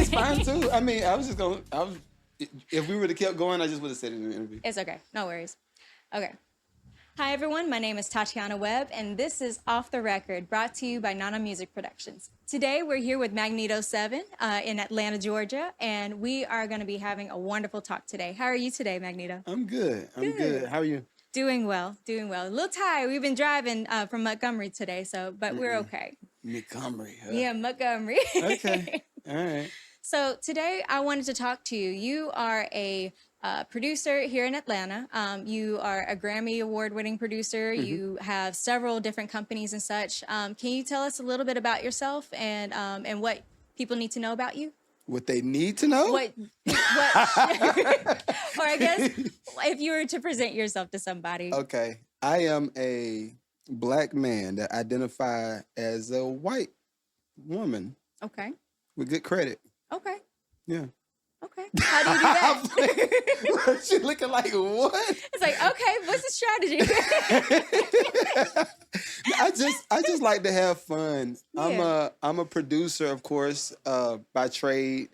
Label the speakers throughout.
Speaker 1: it's fine too. I mean, if we would have kept going, I just would have said it in the interview.
Speaker 2: It's okay. No worries. Okay. Hi, everyone. My name is Tatiana Webb, and this is Off the Record, brought to you by Nana Music Productions. Today, we're here with Magneto 7 in Atlanta, Georgia, and we are going to be having a wonderful talk today. How are you today, Magneto?
Speaker 1: I'm good. I'm good. How are you?
Speaker 2: Doing well. A little tired. We've been driving from Montgomery today, but we're okay.
Speaker 1: Montgomery. Huh?
Speaker 2: Yeah, Montgomery.
Speaker 1: Okay. All right.
Speaker 2: So today I wanted to talk to you. You are a producer here in Atlanta. You are a Grammy Award-winning producer.
Speaker 1: Mm-hmm.
Speaker 2: You have several different companies and such. Can you tell us a little bit about yourself and what people need to know about you?
Speaker 1: What they need to know?
Speaker 2: What or I guess if you were to present yourself to somebody.
Speaker 1: Okay. I am a Black man that identify as a white woman.
Speaker 2: Okay.
Speaker 1: With good credit.
Speaker 2: Okay.
Speaker 1: Yeah.
Speaker 2: Okay. How do you do that?
Speaker 1: She looking like what?
Speaker 2: It's like, okay, what's the strategy?
Speaker 1: I just like to have fun.
Speaker 2: Yeah.
Speaker 1: I'm a producer, of course, by trade.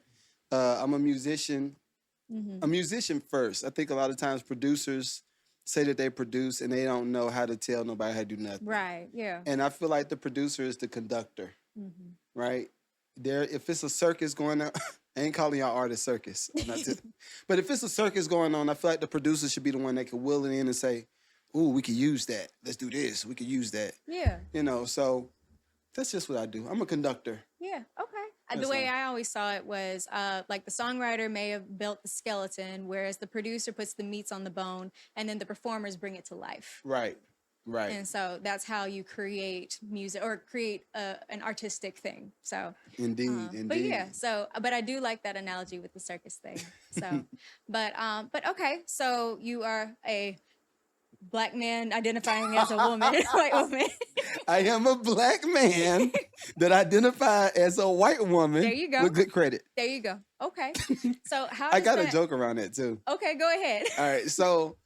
Speaker 1: I'm a musician.
Speaker 2: Mm-hmm.
Speaker 1: A musician first. I think a lot of times producers say that they produce and they don't know how to tell nobody how to do nothing.
Speaker 2: Right. Yeah.
Speaker 1: And I feel like the producer is the conductor.
Speaker 2: Mm-hmm.
Speaker 1: Right? If it's a circus going on, I ain't calling y'all artist circus. But if it's a circus going on, I feel like the producer should be the one that can will it in and say, ooh, we could use that. Let's do this. We could use that.
Speaker 2: Yeah.
Speaker 1: So that's just what I do. I'm a conductor.
Speaker 2: Yeah. Okay. The way I always saw it was like the songwriter may have built the skeleton, whereas the producer puts the meats on the bone, and then the performers bring it to life.
Speaker 1: Right. Right.
Speaker 2: And so that's how you create music or create an artistic thing. So
Speaker 1: indeed.
Speaker 2: But yeah, but I do like that analogy with the circus thing. So, but okay. So you are a Black man identifying as a woman, white woman.
Speaker 1: I am a Black man that identify as a white woman.
Speaker 2: There you go.
Speaker 1: With good credit.
Speaker 2: There you go. Okay. So how
Speaker 1: I got a joke around that too.
Speaker 2: Okay, go ahead.
Speaker 1: All right. So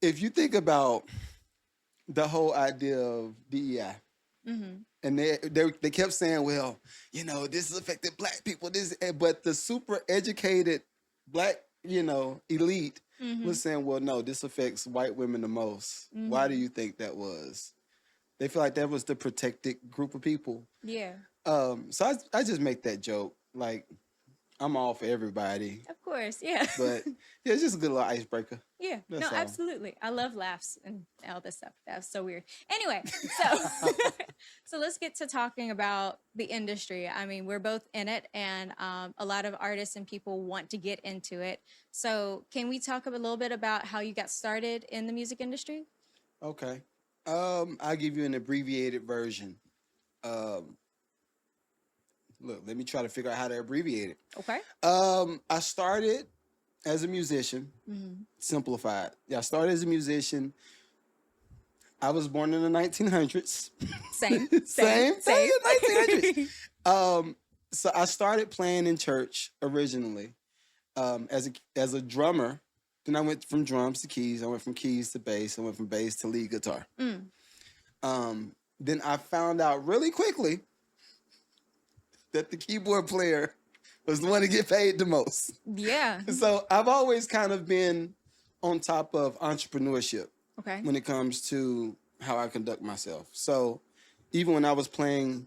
Speaker 1: if you think about the whole idea of DEI,
Speaker 2: Mm-hmm.
Speaker 1: and they kept saying, well, this has affected Black people. But the super educated Black, elite
Speaker 2: Mm-hmm.
Speaker 1: was saying, well, no, this affects white women the most.
Speaker 2: Mm-hmm.
Speaker 1: Why do you think that was? They feel like that was the protected group of people.
Speaker 2: Yeah.
Speaker 1: So I just make that joke. Like, I'm all for everybody.
Speaker 2: Of course, yeah.
Speaker 1: But yeah, it's just a good little icebreaker.
Speaker 2: Yeah,
Speaker 1: That's all.
Speaker 2: Absolutely. I love laughs and all this stuff. That's so weird. Anyway, so let's get to talking about the industry. I mean, we're both in it, and a lot of artists and people want to get into it. So can we talk a little bit about how you got started in the music industry?
Speaker 1: Okay. I'll give you an abbreviated version. Look, let me try to figure out how to abbreviate it.
Speaker 2: Okay.
Speaker 1: I started as a musician.
Speaker 2: Mm-hmm.
Speaker 1: Simplified. Yeah, I started as a musician. I was born in the 1900s.
Speaker 2: Same.
Speaker 1: 1900s. So I started playing in church originally as a drummer. Then I went from drums to keys. I went from keys to bass. I went from bass to lead guitar.
Speaker 2: Mm.
Speaker 1: Then I found out really quickly that the keyboard player was the one to get paid the most.
Speaker 2: Yeah.
Speaker 1: So I've always kind of been on top of entrepreneurship.
Speaker 2: Okay.
Speaker 1: When it comes to how I conduct myself. So even when I was playing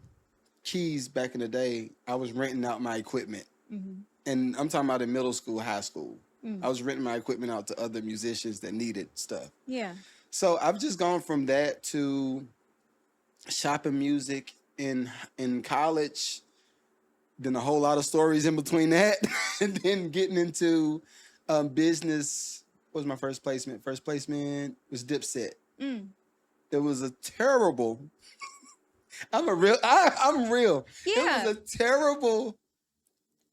Speaker 1: keys back in the day, I was renting out my equipment.
Speaker 2: Mm-hmm.
Speaker 1: And I'm talking about in middle school, high school.
Speaker 2: Mm.
Speaker 1: I was renting my equipment out to other musicians that needed stuff.
Speaker 2: Yeah.
Speaker 1: So I've just gone from that to shopping music in college, then a whole lot of stories in between that, and then getting into business. What was my first placement? First placement was Dipset.
Speaker 2: Mm.
Speaker 1: It was a terrible. I'm real.
Speaker 2: Yeah.
Speaker 1: It was a terrible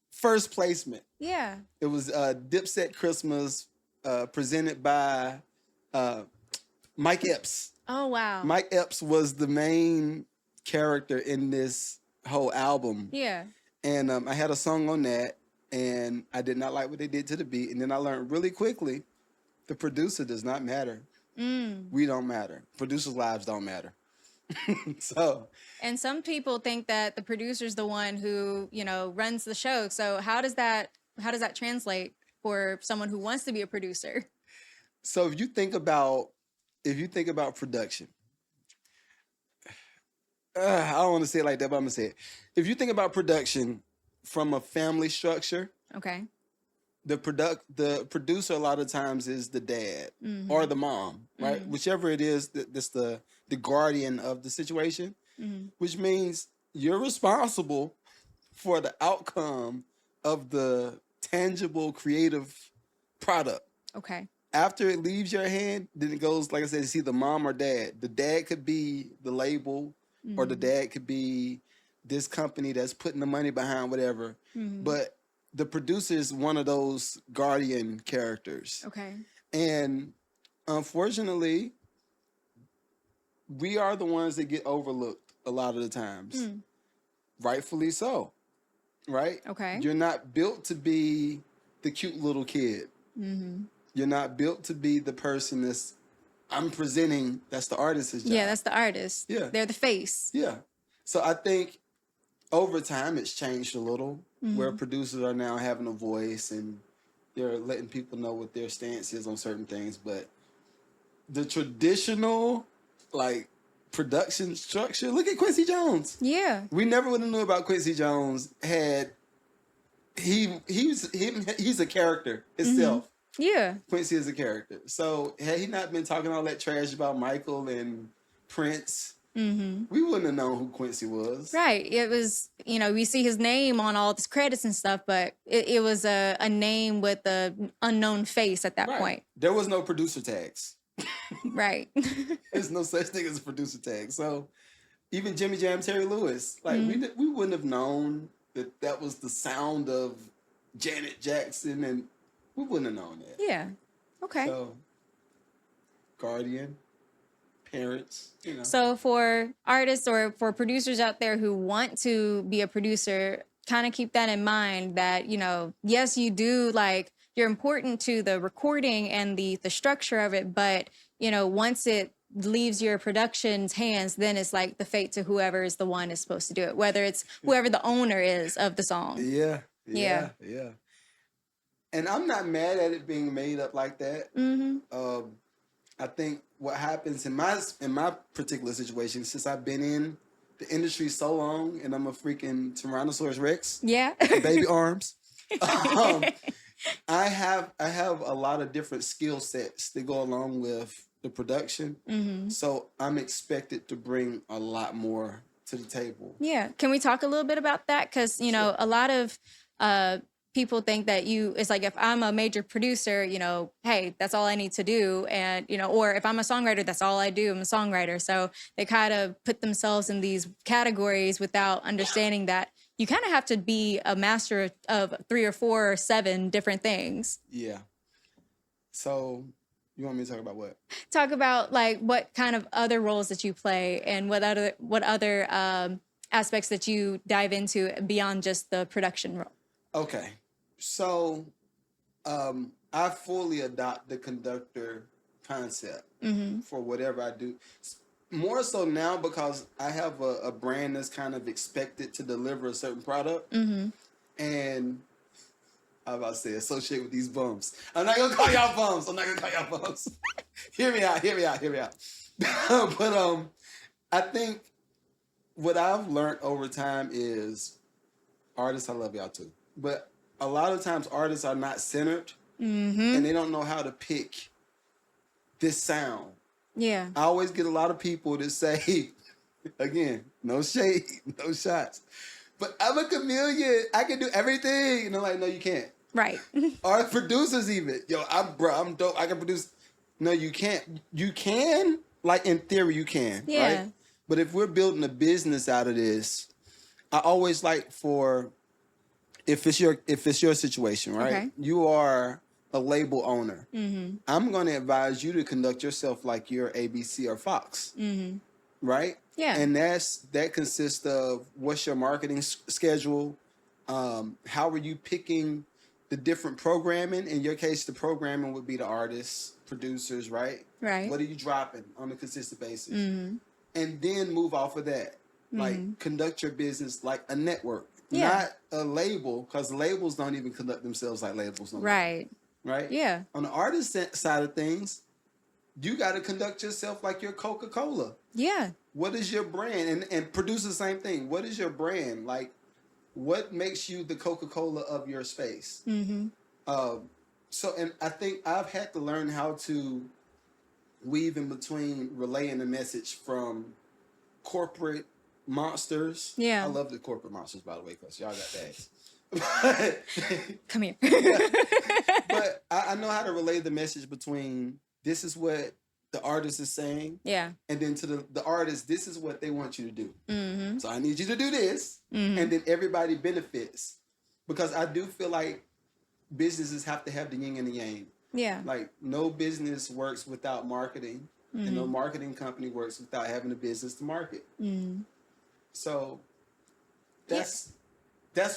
Speaker 1: first placement.
Speaker 2: Yeah.
Speaker 1: It was Dipset Christmas, presented by Mike Epps.
Speaker 2: Oh, wow.
Speaker 1: Mike Epps was the main character in this whole album.
Speaker 2: Yeah.
Speaker 1: And I had a song on that, and I did not like what they did to the beat. And then I learned really quickly, the producer does not matter.
Speaker 2: Mm.
Speaker 1: We don't matter. Producers' lives don't matter. So,
Speaker 2: And some people think that the producer's the one who, runs the show. So how does that translate for someone who wants to be a producer?
Speaker 1: so if you think about production, I don't want to say it like that, but I'm gonna say it. If you think about production from a family structure,
Speaker 2: Okay.
Speaker 1: the producer a lot of times is the dad or the mom, right? Whichever it is, that's the guardian of the situation, which means you're responsible for the outcome of the tangible creative product.
Speaker 2: Okay.
Speaker 1: After it leaves your hand, then it goes, like I said, it's either mom or dad. The dad could be the label, or the dad could be this company that's putting the money behind whatever. But the producer is one of those guardian characters.
Speaker 2: Okay.
Speaker 1: And unfortunately, we are the ones that get overlooked a lot of the times. Rightfully so, right?
Speaker 2: Okay.
Speaker 1: You're not built to be the cute little kid. You're not built to be the person I'm presenting. That's the artist's job.
Speaker 2: Yeah, that's the artist.
Speaker 1: Yeah.
Speaker 2: They're the face.
Speaker 1: Yeah. So I think over time it's changed a little, where producers are now having a voice and they're letting people know what their stance is on certain things. But the traditional, like, production structure, look at Quincy Jones.
Speaker 2: Yeah.
Speaker 1: We never would have knew about Quincy Jones had he's a character itself.
Speaker 2: Yeah.
Speaker 1: Quincy is a character. So had he not been talking all that trash about Michael and Prince, we wouldn't have known who Quincy was.
Speaker 2: Right. It was, we see his name on all these credits and stuff, but it was a name with an unknown face at that point.
Speaker 1: There was no producer tags.
Speaker 2: Right.
Speaker 1: There's no such thing as a producer tag. So even Jimmy Jam, Terry Lewis, like we wouldn't have known that was the sound of Janet Jackson, and we wouldn't have known that.
Speaker 2: Yeah. Okay.
Speaker 1: So guardian, parents,
Speaker 2: So for artists or for producers out there who want to be a producer, kind of keep that in mind that, yes, you do, like, you're important to the recording and the structure of it, but, once it leaves your production's hands, then it's like the fate to whoever is the one is supposed to do it, whether it's whoever the owner is of the song.
Speaker 1: Yeah. And I'm not mad at it being made up like that. I think what happens in my particular situation, since I've been in the industry so long, and I'm a freaking Tyrannosaurus Rex, baby arms. I have a lot of different skill sets that go along with the production. So I'm expected to bring a lot more to the table.
Speaker 2: Yeah. Can we talk a little bit about that? Because,
Speaker 1: Sure.
Speaker 2: a lot of people think that it's like, if I'm a major producer, hey, that's all I need to do. And, or if I'm a songwriter, that's all I do. I'm a songwriter. So they kind of put themselves in these categories without understanding that you kind of have to be a master of 3 or 4 or 7 different things.
Speaker 1: Yeah. So you want me to talk about what?
Speaker 2: Talk about, like, what kind of other roles that you play and what other aspects that you dive into beyond just the production role.
Speaker 1: Okay. So I fully adopt the conductor concept for whatever I do. More so now because I have a brand that's kind of expected to deliver a certain product. And I'm about to say associate with these bums. I'm not going to call y'all bums. Hear me out. But I think what I've learned over time is, artists, I love y'all too, but a lot of times artists are not centered and they don't know how to pick this sound. Yeah. I always get a lot of people that say, again, no shade, no shots, but I'm a chameleon. I can do everything. And I'm like, no, you can't. Right. Or producers even. Yo, I'm dope. I can produce. No, you can't. You can, like, in theory, you can. Yeah. Right? But if we're building a business out of this, I always like for, if it's your situation, right? Okay. You are a label owner. I'm going to advise you to conduct yourself like you're ABC or Fox. Right? Yeah. And that consists of, what's your marketing schedule? How are you picking the different programming? In your case, the programming would be the artists, producers, right? Right. What are you dropping on a consistent basis? and then move off of that. Like, conduct your business like a network,
Speaker 2: Yeah.
Speaker 1: not a label, because labels don't even conduct themselves like labels no more.
Speaker 2: Right.
Speaker 1: Right?
Speaker 2: Yeah.
Speaker 1: On the artist side of things, you got to conduct yourself like you're Coca-Cola.
Speaker 2: Yeah.
Speaker 1: What is your brand? And produce the same thing. What is your brand? Like, what makes you the Coca-Cola of your space?
Speaker 2: Mm-hmm.
Speaker 1: And I think I've had to learn how to weave in between relaying the message from corporate monsters.
Speaker 2: Yeah.
Speaker 1: I love the corporate monsters, by the way, because y'all got bags.
Speaker 2: Come here.
Speaker 1: But I know how to relay the message between this is what the artist is saying.
Speaker 2: Yeah.
Speaker 1: And then to the artist, this is what they want you to do.
Speaker 2: Mm-hmm.
Speaker 1: So I need you to do this. Mm-hmm. And then everybody benefits. Because I do feel like businesses have to have the yin and the yang.
Speaker 2: Yeah.
Speaker 1: Like, no business works without marketing. Mm-hmm. And no marketing company works without having a business to market. Mm-hmm. So that's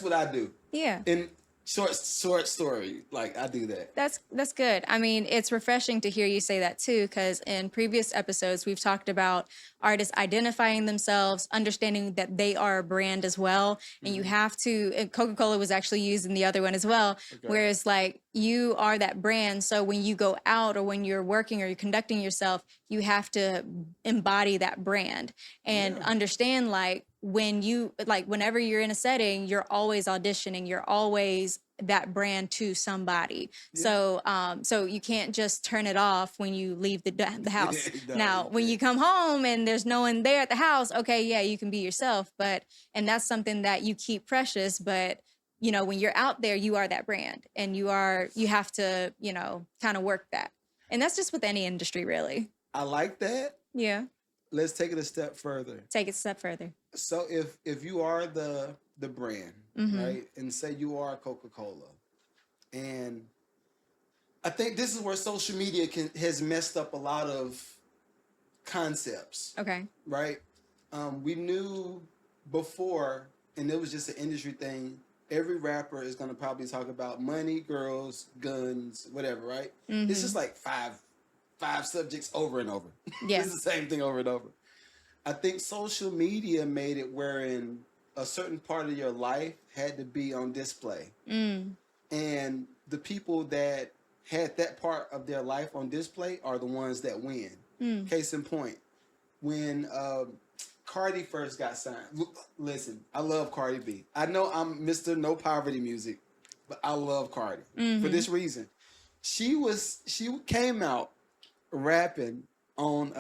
Speaker 1: what I do.
Speaker 2: Yeah.
Speaker 1: And short story, like, I do that.
Speaker 2: That's good. I mean, it's refreshing to hear you say that too, because in previous episodes we've talked about artists identifying themselves, understanding that they are a brand as well, and you have to. And Coca-Cola was actually used in the other one as well. Okay. Whereas, like, you are that brand, so when you go out or when you're working or you're conducting yourself, you have to embody that brand and understand, like, whenever you're in a setting, you're always auditioning, you're always that brand to somebody. Yeah. So you can't just turn it off when you leave the house. Now, when you come home and there's no one there at the house, okay, yeah, you can be yourself, and that's something that you keep precious, but you know, when you're out there, you are that brand, and you have to, you know, kind of work that. And that's just with any industry, really.
Speaker 1: I like that.
Speaker 2: Yeah.
Speaker 1: Let's take it a step further.
Speaker 2: Take it a step further.
Speaker 1: So if you are the brand, right, and say you are Coca-Cola, and I think this is where social media has messed up a lot of concepts.
Speaker 2: Okay.
Speaker 1: Right? We knew before, and it was just an industry thing, every rapper is going to probably talk about money, girls, guns, whatever, right? Mm-hmm. It's just like five subjects over and over. Yeah. It's the same thing over and over. I think social media made it wherein a certain part of your life had to be on display. Mm. And the people that had that part of their life on display are the ones that win. Mm. Case in point, when Cardi first got signed. Listen, I love Cardi B. I know I'm Mr. No Poverty Music, but I love Cardi for this reason. She came out rapping on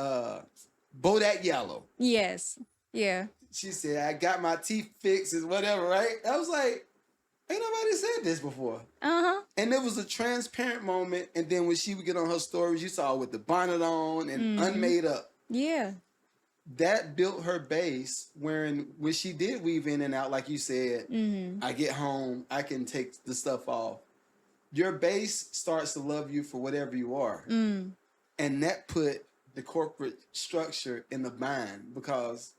Speaker 1: Bodak Yellow.
Speaker 2: Yes. Yeah.
Speaker 1: She said, I got my teeth fixed and whatever, right? I was like, ain't nobody said this before. Uh-huh. And there was a transparent moment, and then when she would get on her stories, you saw her with the bonnet on and unmade up. Yeah. That built her base when she did weave in and out, like you said, I get home, I can take the stuff off. Your base starts to love you for whatever you are. Mm. And that put the corporate structure in the bind, because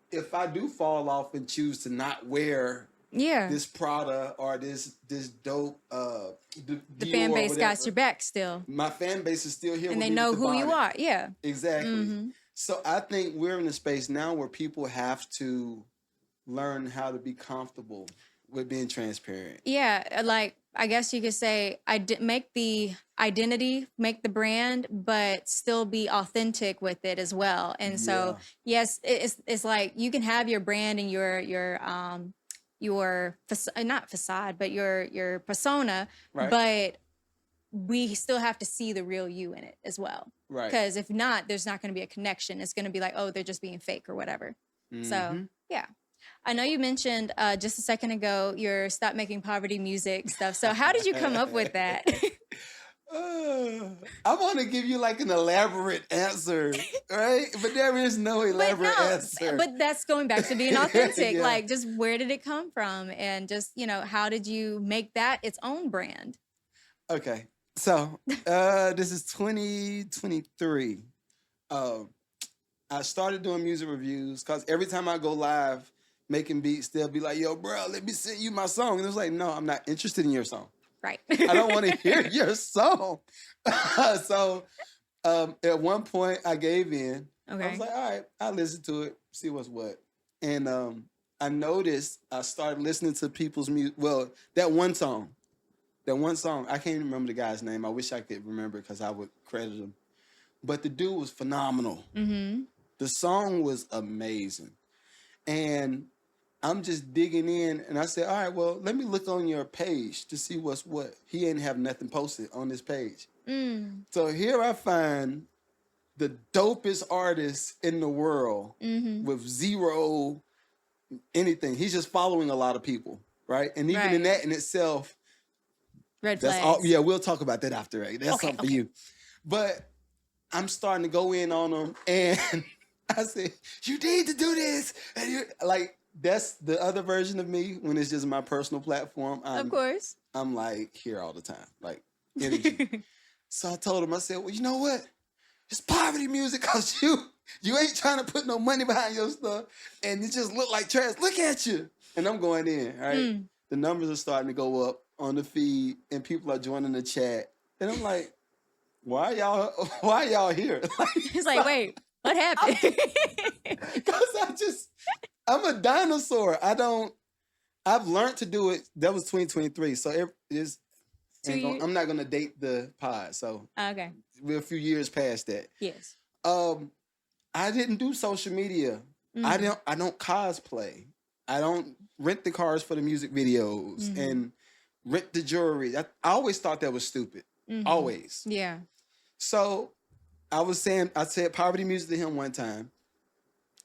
Speaker 1: if I do fall off and choose to not wear this Prada or this dope
Speaker 2: the fan base got your back still.
Speaker 1: My fan base is still here.
Speaker 2: And they know who you are. Yeah.
Speaker 1: Exactly. Mm-hmm. So I think we're in a space now where people have to learn how to be comfortable with being transparent.
Speaker 2: Yeah, like, I guess you could say, make the identity, make the brand, but still be authentic with it as well. And so, yes, it's like you can have your brand and your not facade, but your persona, right. But we still have to see the real you in it as well. Right. Because if not, there's not going to be a connection. It's going to be like, oh, they're just being fake or whatever. Mm-hmm. So, yeah. I know you mentioned just a second ago your stop making poverty music stuff. So how did you come up with that?
Speaker 1: I want to give you like an elaborate answer, right? But there is no elaborate answer.
Speaker 2: But that's going back to being authentic. Like, just where did it come from? And just, you know, how did you make that its own brand?
Speaker 1: Okay. So this is 2023. I started doing music reviews because every time I go live making beats, they'll be like, yo, bro, let me send you my song. And it was like, no, I'm not interested in your song.
Speaker 2: Right.
Speaker 1: I don't want to hear your song. So at one point I gave in I
Speaker 2: Okay.
Speaker 1: was like, all right, I'll listen to it, see what's what. And I noticed I started listening to people's music. Well, that one song, I can't even remember the guy's name. I wish I could remember because I would credit him. But the dude was phenomenal.
Speaker 2: Mm-hmm.
Speaker 1: The song was amazing. And I'm just digging in, and I said, all right, well, let me look on your page to see what's what. He ain't have nothing posted on this page. So here I find the dopest artist in the world with zero anything. He's just following a lot of people, right? And even in that in itself,
Speaker 2: red
Speaker 1: that's
Speaker 2: flags.
Speaker 1: all. Yeah, we'll talk about that after. Right? That's something for you. But I'm starting to go in on him, and I said, you need to do this. And you're like, that's the other version of me when it's just my personal platform.
Speaker 2: Of course.
Speaker 1: I'm like here all the time, like energy. So I told him, I said, well, you know what? It's poverty music because you ain't trying to put no money behind your stuff and it just look like trash. Look at you. And I'm going in, all right? The numbers are starting to go up on the feed and people are joining the chat. And I'm like, why y'all here?
Speaker 2: He's like, wait, what happened?
Speaker 1: Because I'm a dinosaur. I've learned to do it. That was 2023. So it is, I'm not going to date the pod. So
Speaker 2: okay.
Speaker 1: We're a few years past that.
Speaker 2: Yes.
Speaker 1: I didn't do social media. I don't cosplay. I don't rent the cars for the music videos and rent the jewelry. I always thought that was stupid. Always.
Speaker 2: Yeah.
Speaker 1: So I said poverty music to him one time.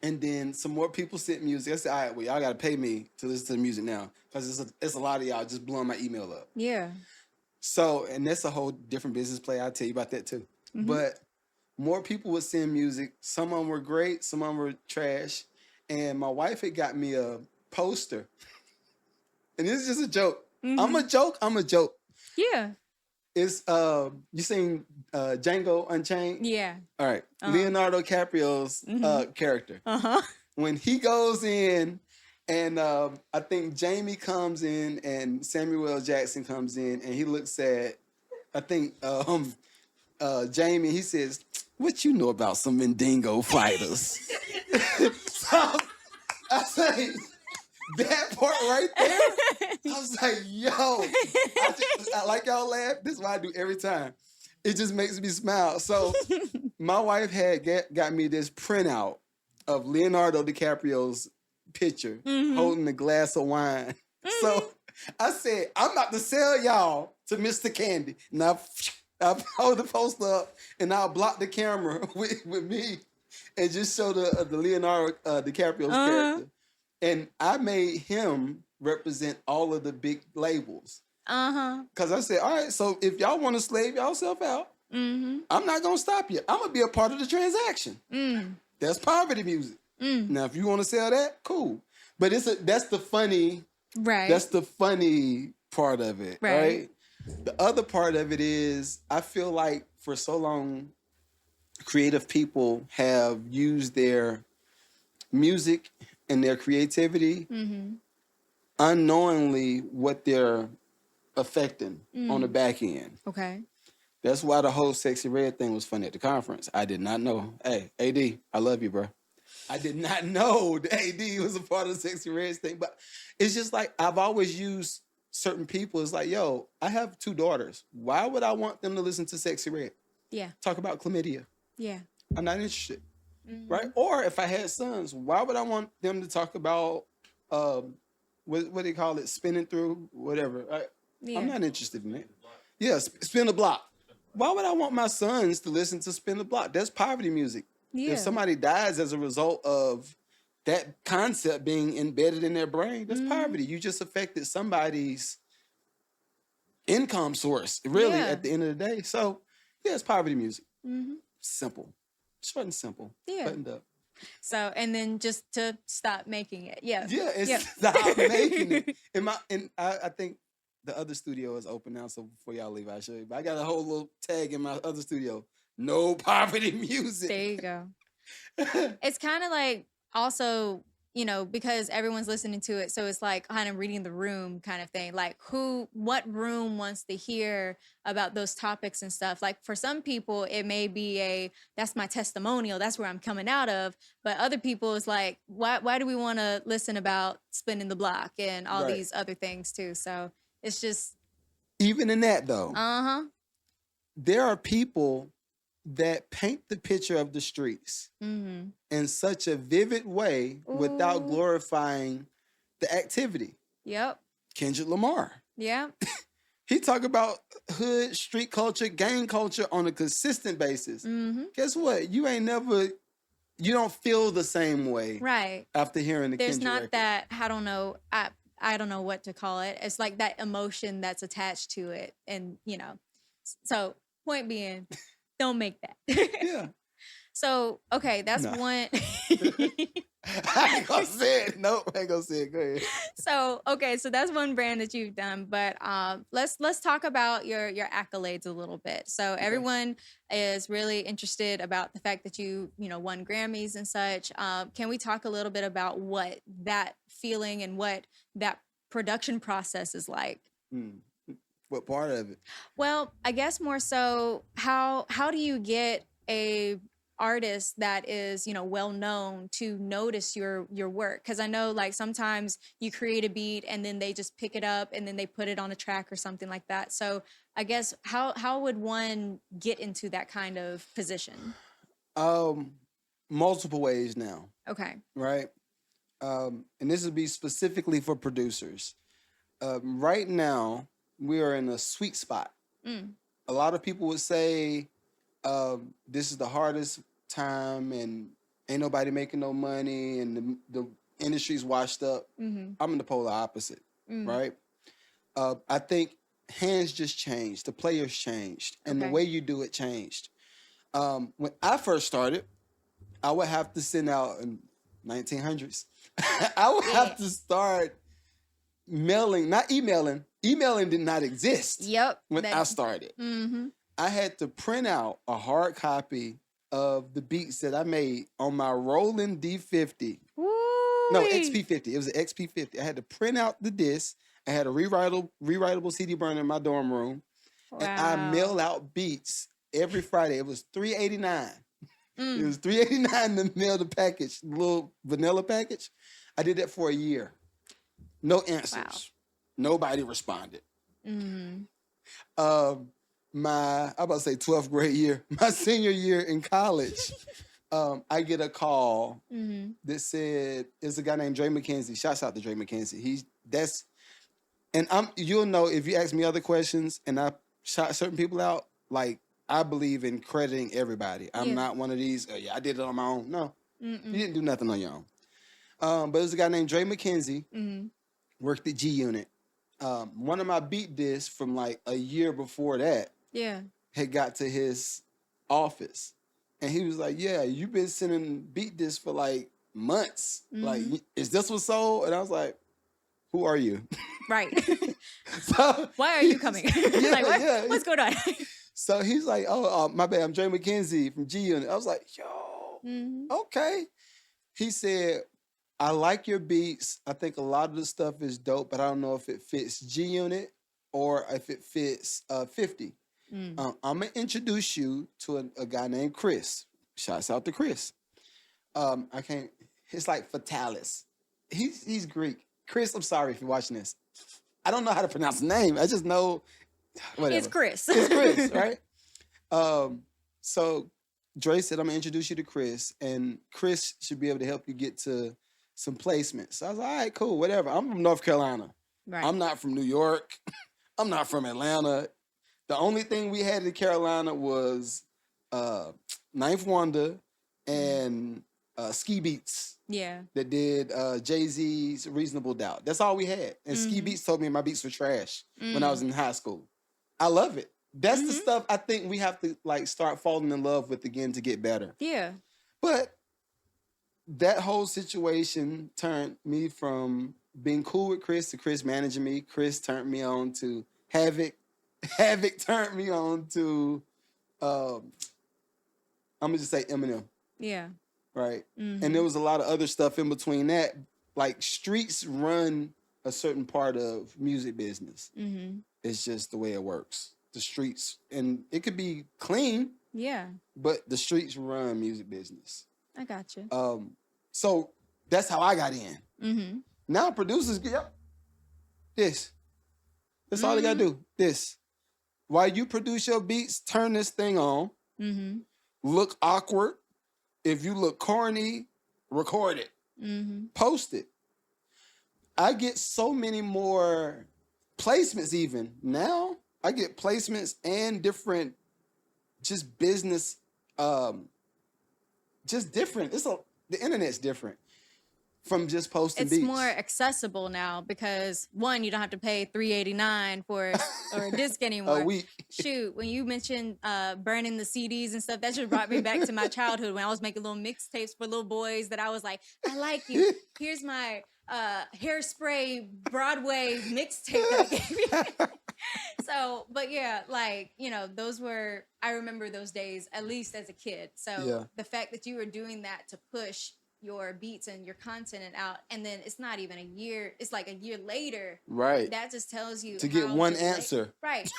Speaker 1: And then some more people sent music. I said, all right, well, y'all got to pay me to listen to the music now. Because it's a lot of y'all just blowing my email up.
Speaker 2: Yeah.
Speaker 1: So, and that's a whole different business play. I'll tell you about that too. But more people would send music. Some of them were great. Some of them were trash. And my wife had got me a poster. And this is just a joke. I'm a joke.
Speaker 2: Yeah.
Speaker 1: It's, you seen Django Unchained?
Speaker 2: Yeah.
Speaker 1: All right. Leonardo DiCaprio's character. When he goes in, and I think Jamie comes in and Samuel L. Jackson comes in and he looks at, I think, Jamie, he says, what you know about some Mandingo fighters? So I say, that part right there, I was like, yo, I like y'all laugh. This is what I do every time. It just makes me smile. So my wife had got me this printout of Leonardo DiCaprio's picture holding a glass of wine. So I said, I'm about to sell y'all to Mr. Candy. Now I'll hold the poster up and I'll block the camera with me and just show the Leonardo DiCaprio's character. And I made him represent all of the big labels. Because I said, all right, so if y'all want to slave yourself out, I'm not going to stop you. I'm going to be a part of the transaction. That's poverty music. Now, if you want to sell that, cool. But that's the funny, that's the funny part of it, right? The other part of it is, I feel like for so long, creative people have used their music and their creativity unknowingly what they're affecting on the back end.
Speaker 2: Okay.
Speaker 1: That's why the whole Sexy Red thing was funny at the conference. I did not know. Hey, AD, I love you, bro. I did not know the AD was a part of the Sexy Red thing. But it's just like, I've always used certain people. It's like, yo, I have 2 daughters. Why would I want them to listen to Sexy Red?
Speaker 2: Yeah.
Speaker 1: Talk about chlamydia.
Speaker 2: Yeah.
Speaker 1: I'm not interested. Right? Or if I had sons, why would I want them to talk about, what do you call it? Spinning through, whatever. Right? Yeah. I'm not interested in it. Yeah, spin the block. Why would I want my sons to listen to Spin the Block? That's poverty music. Yeah. If somebody dies as a result of that concept being embedded in their brain, that's poverty. You just affected somebody's income source, really, at the end of the day. So, yeah, it's poverty music. Simple. Short and simple. Yeah. Buttoned up.
Speaker 2: So, and then just to stop making it. Yeah.
Speaker 1: Yeah, stop making it. I think the other studio is open now, so before y'all leave, I'll show you. But I got a whole little tag in my other studio. No poverty music.
Speaker 2: There you go. It's kind of like also you know, because everyone's listening to it, so it's like kind of reading the room kind of thing. Like what room wants to hear about those topics and stuff. Like for some people, it may be that's my testimonial, that's where I'm coming out of. But other people is like, why do we want to listen about spinning the block and all
Speaker 1: Right.
Speaker 2: these other things too? So it's just,
Speaker 1: Even in that though,
Speaker 2: uh-huh.
Speaker 1: there are people that paint the picture of the streets
Speaker 2: Mm-hmm.
Speaker 1: in such a vivid way without
Speaker 2: Ooh.
Speaker 1: glorifying the activity.
Speaker 2: Yep.
Speaker 1: Kendrick Lamar.
Speaker 2: Yeah.
Speaker 1: He talk about hood, street culture, gang culture on a consistent basis.
Speaker 2: Mm-hmm.
Speaker 1: Guess what? You don't feel the same way
Speaker 2: Right.
Speaker 1: after hearing the
Speaker 2: There's
Speaker 1: Kendrick
Speaker 2: not
Speaker 1: record.
Speaker 2: that, I don't know what to call it. It's like that emotion that's attached to it. And, you know, so point being, don't make that.
Speaker 1: Yeah.
Speaker 2: So, okay, that's
Speaker 1: No.
Speaker 2: one.
Speaker 1: I ain't gonna say it. Nope, I ain't gonna say it. Go ahead.
Speaker 2: So, okay, so that's one brand that you've done, but let's talk about your accolades a little bit. So everyone is really interested about the fact that you won Grammys and such. Can we talk a little bit about what that feeling and what that production process is like?
Speaker 1: What part of it?
Speaker 2: Well, I guess more so how do you get a artist that is well known to notice your work? Because I know like sometimes you create a beat and then they just pick it up and then they put it on a track or something like that. So I guess how would one get into that kind of position?
Speaker 1: Multiple ways now.
Speaker 2: Okay.
Speaker 1: Right. And this would be specifically for producers. Right now, we are in a sweet spot. A lot of people would say this is the hardest time and ain't nobody making no money and the industry's washed up. I'm in the polar opposite, right? I think hands just changed. The players changed. And the way you do it changed. When I first started, I would have to send out in 1900s. I would have to start mailing, not emailing. Emailing did not exist.
Speaker 2: Yep.
Speaker 1: When I started. I had to print out a hard copy of the beats that I made on my Roland D50. No, XP50. It was an XP50. I had to print out the disc. I had a rewritable CD burner in my dorm room.
Speaker 2: Wow.
Speaker 1: And I mail out beats every Friday. It was $3.89. It was $3.89 to mail the package, the little vanilla package. I did that for a year. No answers.
Speaker 2: Wow.
Speaker 1: Nobody responded. I'm about to say 12th grade year, my senior year in college, I get a call that said, it's a guy named Dre McKenzie. Shouts out to Dre McKenzie. You'll know if you ask me other questions and I shout certain people out, like I believe in crediting everybody. I'm not one of these, I did it on my own. No, you didn't do nothing on your own. But there's a guy named Dre McKenzie, worked at G Unit. One of my beat discs from like a year before that had got to his office. And he was like, yeah, you've been sending beat discs for like months. Like, is this what's sold? And I was like, who are you?
Speaker 2: Right.
Speaker 1: So,
Speaker 2: why are you coming? What's going on?
Speaker 1: So he's like, oh, my bad, I'm Dre McKenzie from G Unit. I was like, yo, okay. He said, I like your beats. I think a lot of the stuff is dope, but I don't know if it fits G Unit or if it fits 50. I'm going to introduce you to a guy named Chris. Shouts out to Chris. It's like Fatalis. He's Greek. Chris, I'm sorry if you're watching this. I don't know how to pronounce the name. I just know, whatever.
Speaker 2: It's Chris.
Speaker 1: It's Chris, right? So Dre said, I'm going to introduce you to Chris, and Chris should be able to help you get to some placements. So I was like, all right, cool, whatever. I'm from North Carolina. Right. I'm not from New York. I'm not from Atlanta. The only thing we had in Carolina was Ninth Wonder and Ski Beats. Yeah. That did Jay-Z's Reasonable Doubt. That's all we had. And Ski Beats told me my beats were trash when I was in high school. I love it. That's the stuff I think we have to like start falling in love with again to get better. Yeah. But that whole situation turned me from being cool with Chris to Chris managing me. Chris turned me on to Havoc. Havoc turned me on to, I'm going to just say Eminem. Yeah. right? And there was a lot of other stuff in between that. Like streets run a certain part of music business. It's just the way it works. The streets, and it could be clean,
Speaker 2: Yeah,
Speaker 1: but the streets run music business.
Speaker 2: I got you.
Speaker 1: So that's how I got in. Now producers get this. That's all they gotta do. This. While you produce your beats, turn this thing on. Look awkward. If you look corny, record it. Post it. I get so many more placements even now. I get placements and different just business, just different. The internet's different from just posting
Speaker 2: It's
Speaker 1: beats.
Speaker 2: more accessible now because one, you don't have to pay $3.89 for or a disc anymore.
Speaker 1: A week.
Speaker 2: Shoot, when you mentioned burning the CDs and stuff, that just brought me back to my childhood when I was making little mixtapes for little boys that I was like, I like you. Here's my Hairspray Broadway mixtape that I gave you. So, but yeah, like, you know, I remember those days, at least as a kid. So the fact that you were doing that to push your beats and your content and out, and then it's not even a year, it's like a year later.
Speaker 1: Right.
Speaker 2: That just tells you
Speaker 1: to get one answer.
Speaker 2: Right.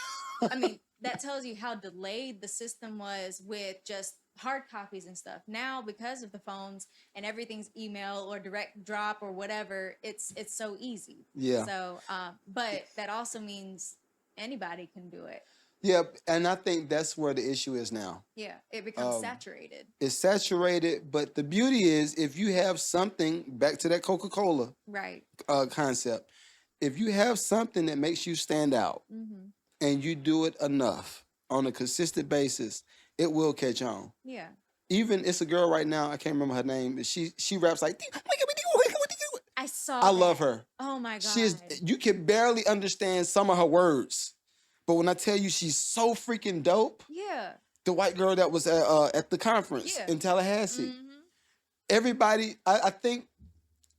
Speaker 2: I mean, that tells you how delayed the system was with just hard copies and stuff. Now, because of the phones and everything's email or direct drop or whatever, it's so easy.
Speaker 1: Yeah.
Speaker 2: So, but that also means anybody can do it.
Speaker 1: Yeah, and I think that's where the issue is now.
Speaker 2: Yeah, it becomes saturated.
Speaker 1: It's saturated, but the beauty is if you have something, back to that Coca-Cola
Speaker 2: Right.
Speaker 1: Concept, if you have something that makes you stand out and you do it enough on a consistent basis, it will catch on.
Speaker 2: Yeah.
Speaker 1: Even, it's a girl right now, I can't remember her name, but she raps like,
Speaker 2: I saw
Speaker 1: I love her.
Speaker 2: Oh my God.
Speaker 1: You can barely understand some of her words. But when I tell you she's so freaking dope,
Speaker 2: Yeah.
Speaker 1: the white girl that was at the conference in Tallahassee, everybody, I think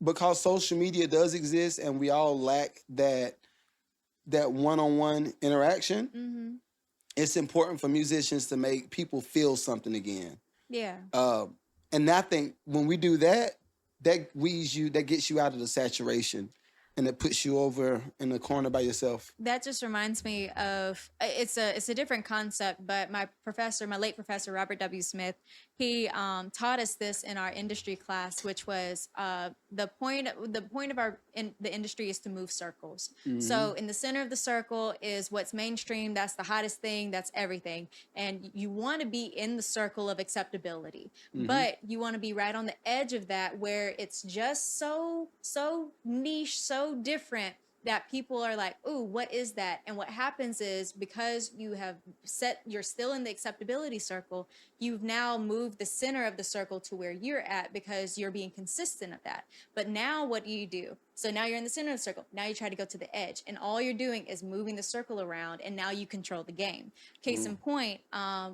Speaker 1: because social media does exist and we all lack that one-on-one interaction, it's important for musicians to make people feel something again.
Speaker 2: Yeah.
Speaker 1: And I think when we do that, that gets you out of the saturation. And it puts you over in the corner by yourself.
Speaker 2: That just reminds me of it's a different concept, but my late professor Robert W. Smith, he taught us this in our industry class, which was the point of the industry is to move circles. So in the center of the circle is what's mainstream. That's the hottest thing. That's everything, and you want to be in the circle of acceptability, but you want to be right on the edge of that where it's just so niche, so different that people are like, ooh, what is that? And what happens is because you're still in the acceptability circle, you've now moved the center of the circle to where you're at because you're being consistent of that. But now what do? So now you're in the center of the circle. Now you try to go to the edge. And all you're doing is moving the circle around, and now you control the game. Case in point,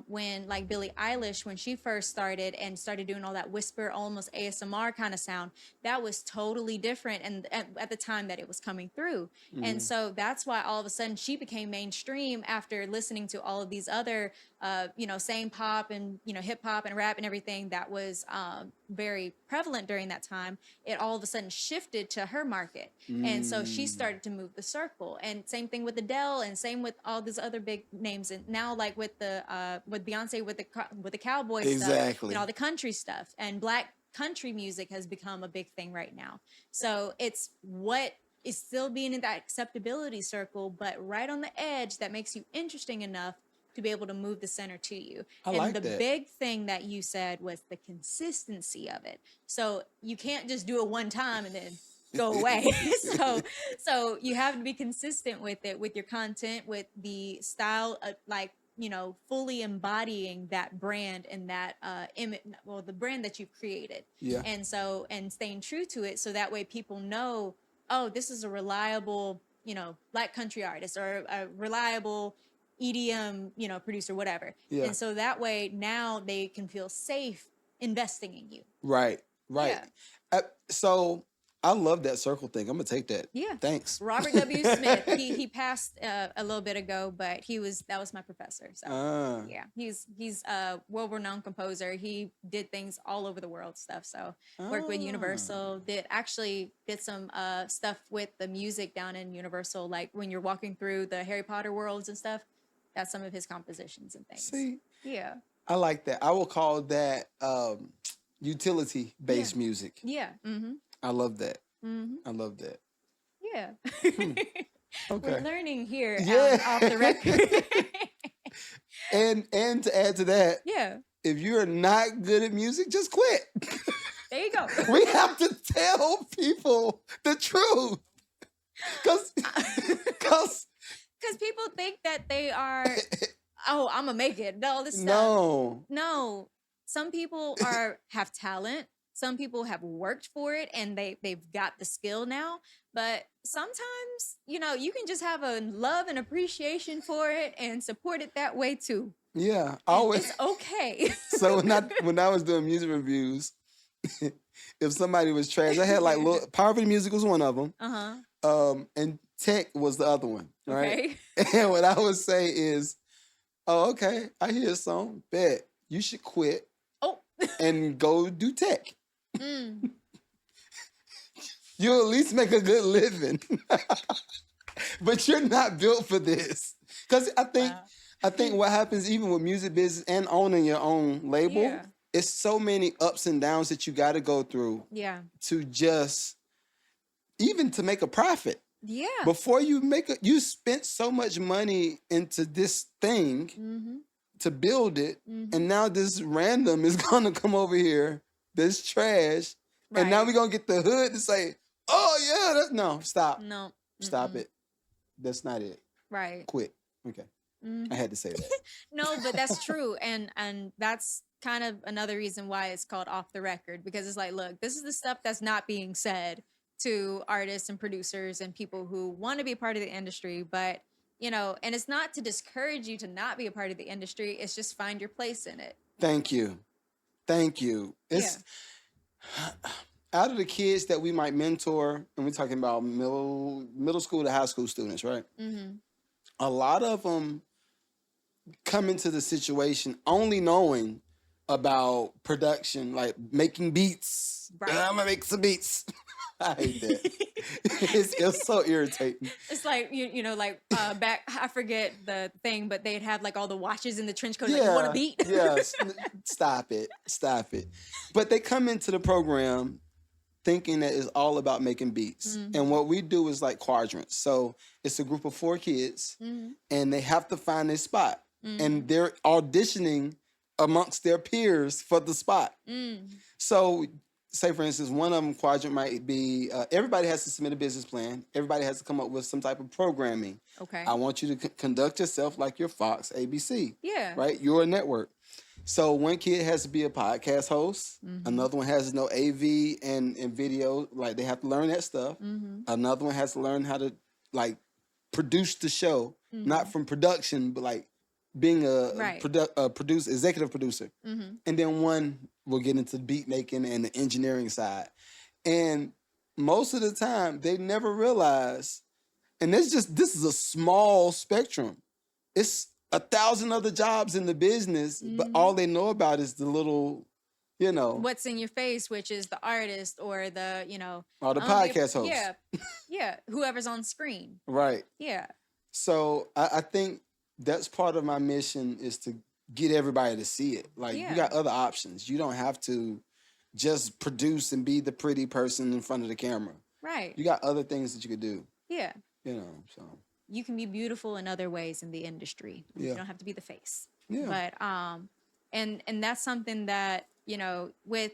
Speaker 2: when like Billie Eilish, when she first started doing all that whisper, almost ASMR kind of sound, that was totally different and at the time that it was coming through. And so that's why all of a sudden she became mainstream after listening to all of these other, same pop and, hip hop and rap and everything that was very prevalent during that time. It all of a sudden shifted to her market. And so she started to move the circle. And same thing with Adele, and same with all these other big names. And now like with Beyonce, with the cowboy stuff, and all the country stuff, and black country music has become a big thing right now. So it's what is still being in that acceptability circle, but right on the edge that makes you interesting enough to be able to move the center to you. And the big thing that you said was the consistency of it. So you can't just do it one time and then go away. So you have to be consistent with it, with your content, with the style, fully embodying that brand and that image, the brand that you've created. Yeah. And staying true to it, so that way people know, oh, this is a reliable, black country artist, or a reliable EDM, producer, whatever. Yeah. And so that way now they can feel safe investing in you.
Speaker 1: Right. Yeah. So I love that circle thing. I'm gonna take that.
Speaker 2: Yeah.
Speaker 1: Thanks.
Speaker 2: Robert W. Smith. He passed a little bit ago, but that was my professor. So yeah, he's a world-renowned composer. He did things all over the world stuff. So worked with Universal. Did some stuff with the music down in Universal, like when you're walking through the Harry Potter worlds and stuff. That's some of his compositions and things.
Speaker 1: See,
Speaker 2: yeah,
Speaker 1: I like that. I will call that utility-based music.
Speaker 2: yeah. Mm-hmm.
Speaker 1: I love that.
Speaker 2: Mm-hmm.
Speaker 1: I love that.
Speaker 2: Yeah.
Speaker 1: Okay.
Speaker 2: We're learning here
Speaker 1: Yeah.
Speaker 2: off the record.
Speaker 1: and to add to that,
Speaker 2: yeah.
Speaker 1: if you're not good at music, just quit.
Speaker 2: There you go.
Speaker 1: We have to tell people the truth. Because
Speaker 2: people think that they are, oh, I'm going to make it. All this stuff. No. Some people have talent. Some people have worked for it and they've got the skill now. But sometimes, you can just have a love and appreciation for it and support it that way too.
Speaker 1: Yeah.
Speaker 2: It's okay.
Speaker 1: So when I was doing music reviews, if somebody was trash, I had Poverty Music was one of them. Uh-huh. And Tech was the other one, right? Okay. And what I would say is, oh, okay, I hear a song, bet you should quit and go do Tech. Mm. You'll at least make a good living. But you're not built for this. Because I think what happens even with music business and owning your own label, it's so many ups and downs that you got to go through to just, even to make a profit. Yeah. Before you you spent so much money into this thing to build it, and now this random is going to come over here, this trash, and now we're going to get the hood to say, oh, yeah, no, stop. No. Stop it. That's not it. Right. Quit. Okay. I had to say that.
Speaker 2: No, but that's true. And that's kind of another reason why it's called Off the Record, because it's like, look, this is the stuff that's not being said to artists and producers and people who want to be a part of the industry. But, and it's not to discourage you to not be a part of the industry. It's just find your place in it.
Speaker 1: Thank you. It's out of the kids that we might mentor, and we're talking about middle school to high school students, right? Mm-hmm. A lot of them come into the situation only knowing about production, like making beats. Right. I'm gonna make some beats. I hate that. It's so irritating.
Speaker 2: It's like back, I forget the thing, but they'd have like all the watches in the trench coat. Like, you want a beat?
Speaker 1: Yes. Stop it. But they come into the program thinking that it's all about making beats. Mm-hmm. And what we do is like quadrants. So it's a group of 4 kids, and they have to find a spot. Mm-hmm. And they're auditioning amongst their peers for the spot. Mm. So say, for instance, one of them quadrant might be, everybody has to submit a business plan. Everybody has to come up with some type of programming. Okay. I want you to conduct yourself like you're Fox, ABC. Yeah. Right? You're a network. So one kid has to be a podcast host. Mm-hmm. Another one has to know AV and video. Like, they have to learn that stuff. Mm-hmm. Another one has to learn how to, like, produce the show. Mm-hmm. Not from production, but, like, being executive producer. Mm-hmm. And then one will get into beat making and the engineering side. And most of the time, they never realize, and this is a small spectrum. It's 1,000 other jobs in the business, but all they know about is the little,
Speaker 2: what's in your face, which is the artist or the,
Speaker 1: or the podcast host.
Speaker 2: Yeah. Yeah. Whoever's on screen.
Speaker 1: Right. Yeah. So I think that's part of my mission, is to get everybody to see it. Like, you got other options. You don't have to just produce and be the pretty person in front of the camera. Right. You got other things that you could do. Yeah. So.
Speaker 2: You can be beautiful in other ways in the industry. Yeah. You don't have to be the face. Yeah. But, and that's something that, with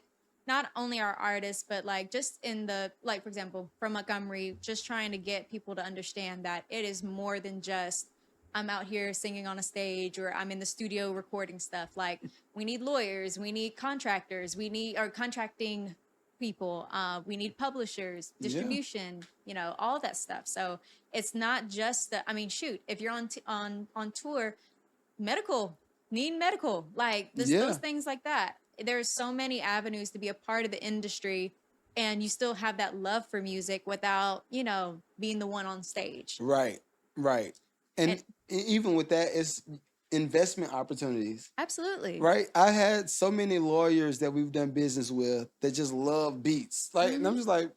Speaker 2: not only our artists, but like just in the, like, for example, from Montgomery, just trying to get people to understand that it is more than just, I'm out here singing on a stage, or I'm in the studio recording stuff. Like, we need lawyers, we need contractors, we need contracting people, we need publishers, distribution, all that stuff. So it's not just if you're on tour, need medical, like those things like that. There's so many avenues to be a part of the industry and you still have that love for music without, being the one on stage.
Speaker 1: Right. And
Speaker 2: And
Speaker 1: even with that, it's investment opportunities.
Speaker 2: absolutely.
Speaker 1: Right. I had so many lawyers that we've done business with that just love beats. Like, and I'm just like,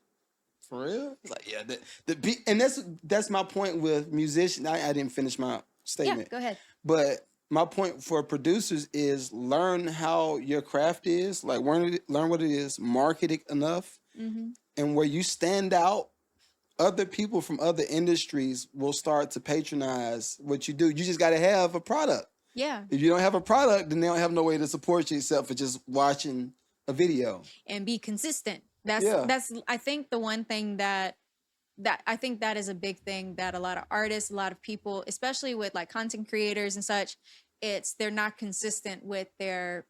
Speaker 1: for real? It's like, yeah, the beat, and that's my point with musicians. I didn't finish my statement.
Speaker 2: Yeah, go ahead.
Speaker 1: But my point for producers is learn how your craft is, like learn what it is, market it enough, and where you stand out, other people from other industries will start to patronize what you do. You just got to have a product.
Speaker 2: Yeah.
Speaker 1: If you don't have a product, then they don't have no way to support you except for just watching a video.
Speaker 2: And be consistent. That's I think the one thing that I think that is a big thing that a lot of artists, a lot of people, especially with like content creators and such, they're not consistent with their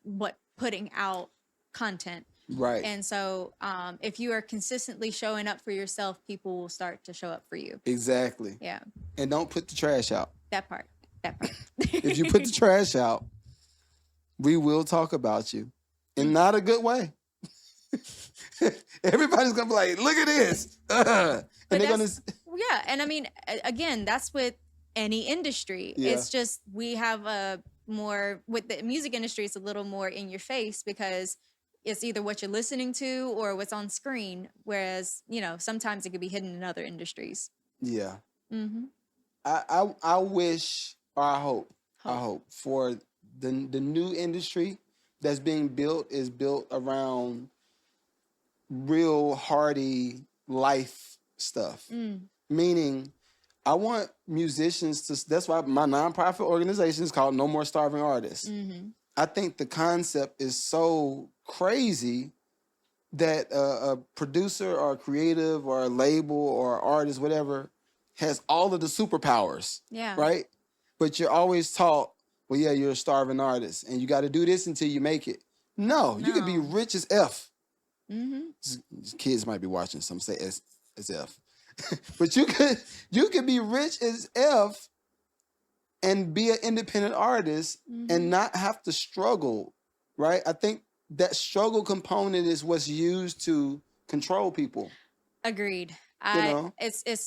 Speaker 2: putting out content.
Speaker 1: Right.
Speaker 2: And so if you are consistently showing up for yourself, people will start to show up for you.
Speaker 1: Exactly.
Speaker 2: Yeah.
Speaker 1: And don't put the trash out.
Speaker 2: That part.
Speaker 1: If you put the trash out, we will talk about you in not a good way. Everybody's gonna be like, look at this. And they're gonna.
Speaker 2: Yeah. And I mean, again, that's with any industry.
Speaker 1: Yeah.
Speaker 2: It's just we have with the music industry, it's a little more in your face because it's either what you're listening to or what's on screen. Whereas, sometimes it could be hidden in other industries.
Speaker 1: Yeah.
Speaker 2: Mm-hmm.
Speaker 1: I wish, or I hope for the new industry that's being built is built around real hardy life stuff. Meaning, I want musicians to. That's why my nonprofit organization is called No More Starving Artists. I think the concept is so crazy that a producer or a creative or a label or artist, whatever, has all of the superpowers.
Speaker 2: Yeah.
Speaker 1: Right? But you're always taught, well, yeah, you're a starving artist and you got to do this until you make it. No, you could be rich as F. Kids might be watching, some say as F. But you could be rich as F and be an independent artist and not have to struggle, right? I think that struggle component is what's used to control people.
Speaker 2: Agreed. It's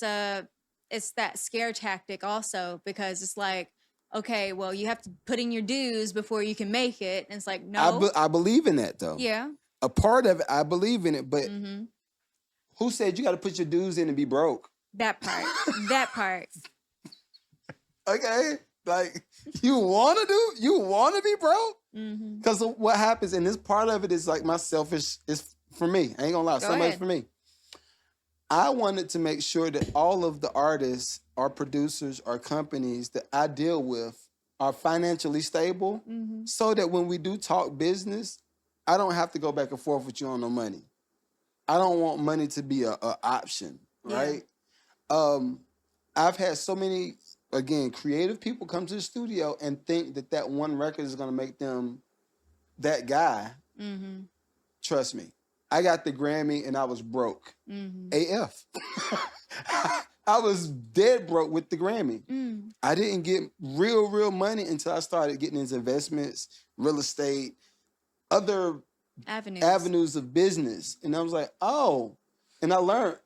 Speaker 2: that scare tactic also, because it's like, okay, well, you have to put in your dues before you can make it. And it's like, no.
Speaker 1: I believe in that, though.
Speaker 2: Yeah.
Speaker 1: A part of it, I believe in it, but who said you got to put your dues in and be broke?
Speaker 2: That part. That part.
Speaker 1: Okay, like you want to be broke? Because what happens, and this part of it is like my selfish, is for me. I ain't gonna lie, so much for me. I wanted to make sure that all of the artists or producers or companies that I deal with are financially stable, so that when we do talk business, I don't have to go back and forth with you on no money. I don't want money to be a option, right? I've had so many, again, creative people come to the studio and think that one record is going to make them that guy. Trust me. I got the Grammy and I was broke. AF. I was dead broke with the Grammy. I didn't get real money until I started getting into investments, real estate, other avenues of business. And I was like, oh. And I learned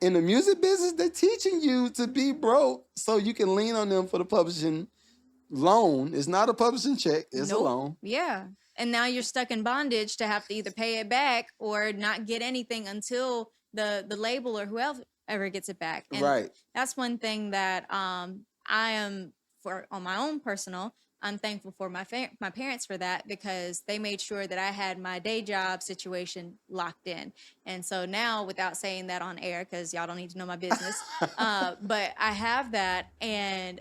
Speaker 1: in the music business, they're teaching you to be broke so you can lean on them for the publishing loan. It's not a publishing check, it's a loan.
Speaker 2: Yeah. And now you're stuck in bondage to have to either pay it back or not get anything until the label or whoever gets it back. And that's one thing that I am, on my own personal, I'm thankful for my parents for that, because they made sure that I had my day job situation locked in. And so now, without saying that on air, because y'all don't need to know my business, but I have that, and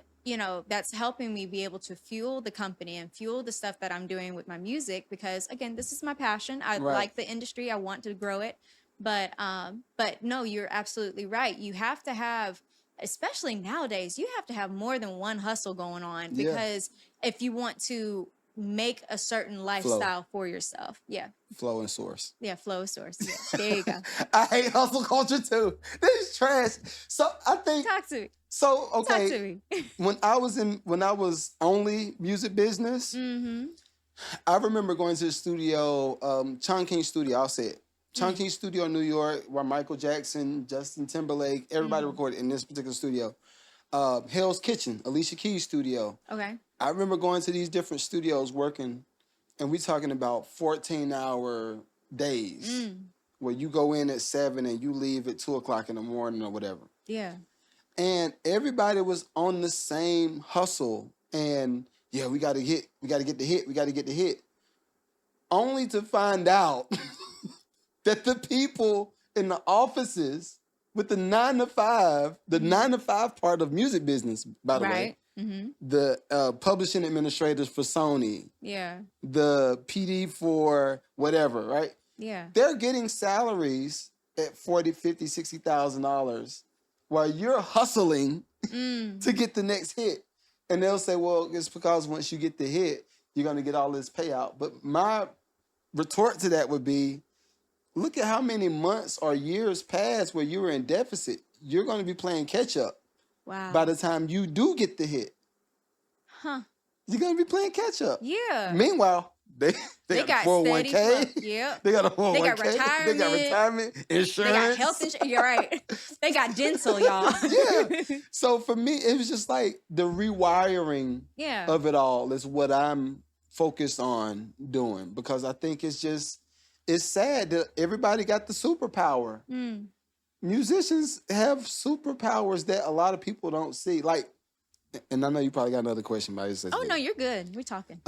Speaker 2: that's helping me be able to fuel the company and fuel the stuff that I'm doing with my music, because again, this is my passion. I like the industry. I want to grow it. But no, you're absolutely right. You have to have, especially nowadays, you have to have more than one hustle going on, because if you want to make a certain lifestyle for yourself. Yeah.
Speaker 1: Flow and source.
Speaker 2: Yeah, flow and source. Yeah, there you go.
Speaker 1: I hate hustle culture too. This is trash. So I think.
Speaker 2: Talk to me.
Speaker 1: So okay.
Speaker 2: Talk to me.
Speaker 1: when I was only music business, I remember going to the studio, Chong King Studio. I'll say it. Chungking Studio in New York, where Michael Jackson, Justin Timberlake, everybody recorded in this particular studio. Hell's Kitchen, Alicia Keys' studio.
Speaker 2: Okay.
Speaker 1: I remember going to these different studios working, and we talking about 14-hour days where you go in at 7 and you leave at 2 o'clock in the morning or whatever.
Speaker 2: Yeah.
Speaker 1: And everybody was on the same hustle. And yeah, we got to get the hit. Only to find out that the people in the offices with the 9 to 5, the 9 to 5 part of music business, by the way, the publishing administrators for Sony, the PD for whatever, right?
Speaker 2: Yeah.
Speaker 1: They're getting salaries at $40,000, $50,000, $60,000 while you're hustling to get the next hit. And they'll say, well, it's because once you get the hit, you're going to get all this payout. But my retort to that would be, look at how many months or years passed where you were in deficit. You're going to be playing catch up.
Speaker 2: Wow.
Speaker 1: By the time you do get the hit.
Speaker 2: Huh.
Speaker 1: You're going to be playing catch up.
Speaker 2: Yeah.
Speaker 1: Meanwhile, they got 401k.
Speaker 2: Yeah.
Speaker 1: They got a 401k.
Speaker 2: They got retirement.
Speaker 1: They got retirement, insurance.
Speaker 2: They got health insurance. You're right. They got dental, y'all.
Speaker 1: Yeah. So for me, it was just like the rewiring of it all is what I'm focused on doing, because I think it's sad that everybody got the superpower. Musicians have superpowers that a lot of people don't see. Like, and I know you probably got another question, but
Speaker 2: oh no, you're good. We're talking.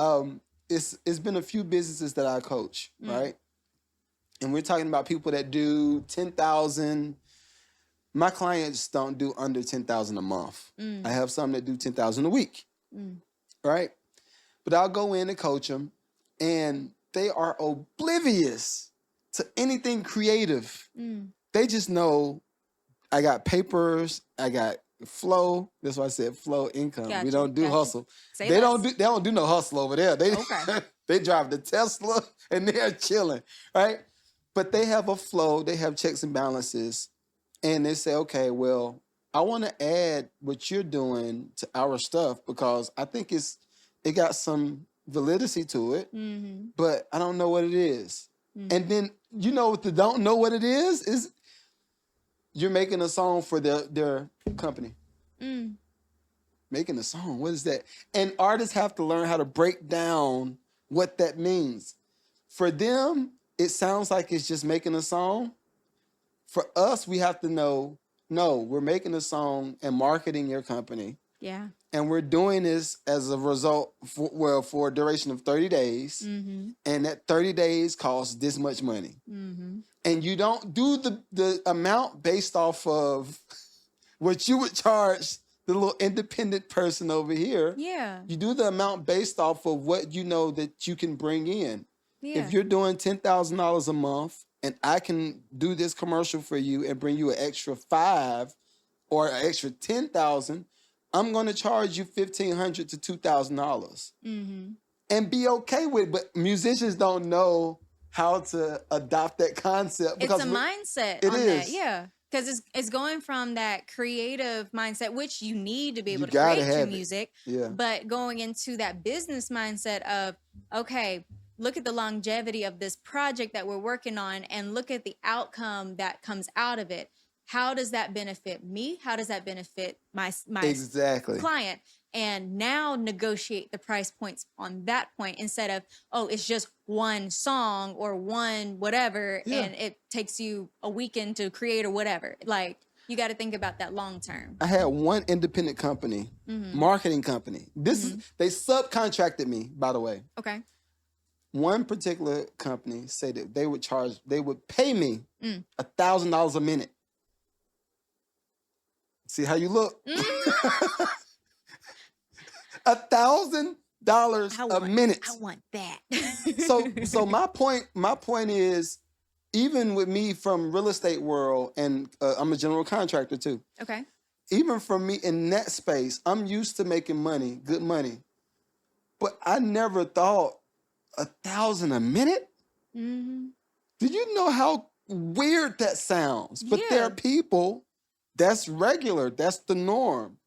Speaker 1: It's been a few businesses that I coach, right? And we're talking about people that do 10,000. My clients don't do under 10,000 a month. I have some that do 10,000 a week, right? But I'll go in and coach them, and they are oblivious to anything creative. They just know I got papers, I got flow. That's why I said flow income.
Speaker 2: Gotcha,
Speaker 1: we don't do hustle.
Speaker 2: Say
Speaker 1: They
Speaker 2: less.
Speaker 1: don't do no hustle over there. They
Speaker 2: Okay.
Speaker 1: they drive the Tesla and they're chilling, right? But they have a flow, they have checks and balances, and they say, okay, well, I want to add what you're doing to our stuff because I think it got some validity to it, but I don't know what it is. And then, you know what the don't know what it is you're making a song for their company. Making a song, what is that? And artists have to learn how to break down what that means. For them, it sounds like it's just making a song. For us, we have to know, no, we're making a song and marketing your company.
Speaker 2: Yeah.
Speaker 1: And we're doing this as a result, for a duration of 30 days. And that 30 days costs this much money. And you don't do the amount based off of what you would charge the little independent person over here.
Speaker 2: Yeah.
Speaker 1: You do the amount based off of what you know that you can bring in.
Speaker 2: Yeah.
Speaker 1: If you're doing $10,000 a month and I can do this commercial for you and bring you an extra 5 or an extra 10,000, I'm going to charge you $1,500 to $2,000 and be okay with it. But musicians don't know how to adopt that concept.
Speaker 2: It's a mindset
Speaker 1: it
Speaker 2: on
Speaker 1: is.
Speaker 2: that. Yeah. Because it's going from that creative mindset, which you need to be able
Speaker 1: You
Speaker 2: to
Speaker 1: gotta
Speaker 2: create your
Speaker 1: have it.
Speaker 2: music,
Speaker 1: Yeah.
Speaker 2: but going into that business mindset of, okay, look at the longevity of this project that we're working on and look at the outcome that comes out of it. How does that benefit me? How does that benefit my
Speaker 1: Exactly.
Speaker 2: client? And now negotiate the price points on that point instead of, oh, it's just one song or one whatever, and it takes you a weekend to create or whatever. Like, you got to think about that long term.
Speaker 1: I had one independent company, marketing company. This is, they subcontracted me, by the way.
Speaker 2: Okay.
Speaker 1: One particular company said that they would pay me $1,000 a minute. See how you look? $1,000 a minute.
Speaker 2: I want that.
Speaker 1: So my point is, even with me from real estate world, and I'm a general contractor too.
Speaker 2: Okay.
Speaker 1: Even from me in that space, I'm used to making money, good money, but I never thought $1,000 a minute. Did you know how weird that sounds? But there are people that's regular, that's the norm.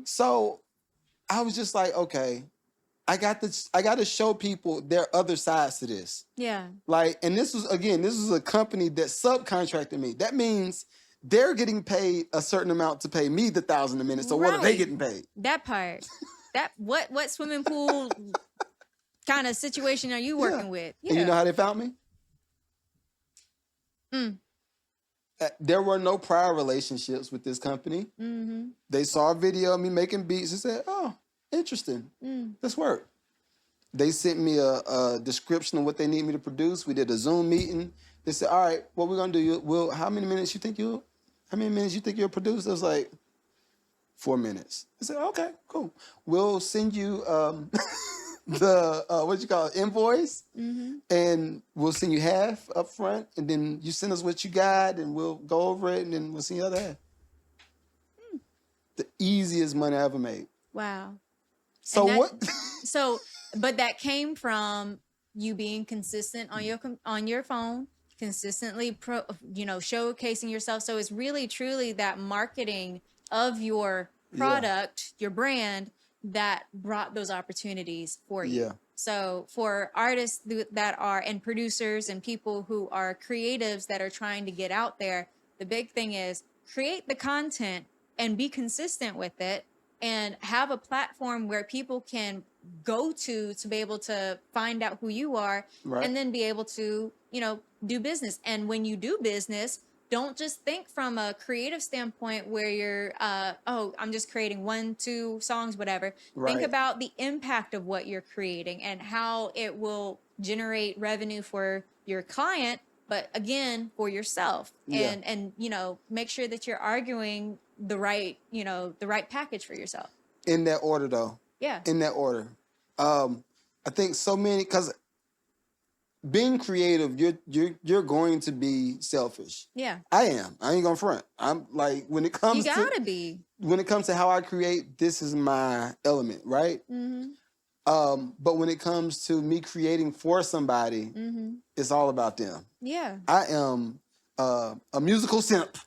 Speaker 1: So I was just like, okay, I got to show people there are other sides to this.
Speaker 2: Yeah.
Speaker 1: Like, and this was a company that subcontracted me. That means they're getting paid a certain amount to pay me the $1,000 a minute. So what are they
Speaker 2: Right.
Speaker 1: getting paid?
Speaker 2: That part. That what swimming pool kind of situation are you working with? Yeah.
Speaker 1: And you know how they found me? There were no prior relationships with this company.
Speaker 2: Mm-hmm.
Speaker 1: They saw a video of me making beats and said, "Oh, interesting. Let's work." They sent me a description of what they need me to produce. We did a Zoom meeting. They said, "All right, what we're gonna do? How many minutes you think you'll produce?" I was like, 4 minutes. I said, "Okay, cool. We'll send you the invoice, and we'll send you half up front, and then you send us what you got, and we'll go over it, and then we'll send you the other half." The easiest money I ever made.
Speaker 2: Wow.
Speaker 1: So what?
Speaker 2: But that came from you being consistent on your phone, consistently showcasing yourself. So it's really truly that marketing of your product, your brand, that brought those opportunities for you.
Speaker 1: Yeah.
Speaker 2: So for artists that are, and producers and people who are creatives that are trying to get out there, the big thing is create the content and be consistent with it, and have a platform where people can go to be able to find out who you are,
Speaker 1: Right.
Speaker 2: and then be able to, do business. And when you do business, don't just think from a creative standpoint where you're, I'm just creating 1-2 songs, whatever.
Speaker 1: Right.
Speaker 2: Think about the impact of what you're creating and how it will generate revenue for your client, but again, for yourself.
Speaker 1: Yeah.
Speaker 2: And make sure that you're arguing the right package for yourself.
Speaker 1: In that order, though.
Speaker 2: Yeah.
Speaker 1: In that order. I think so many, because being creative, you're going to be selfish.
Speaker 2: Yeah.
Speaker 1: I am. I ain't gonna front. I'm like, when it comes
Speaker 2: You gotta be.
Speaker 1: When it comes to how I create, this is my element, right?
Speaker 2: Mm-hmm.
Speaker 1: But when it comes to me creating for somebody, it's all about them.
Speaker 2: Yeah.
Speaker 1: I am a musical simp.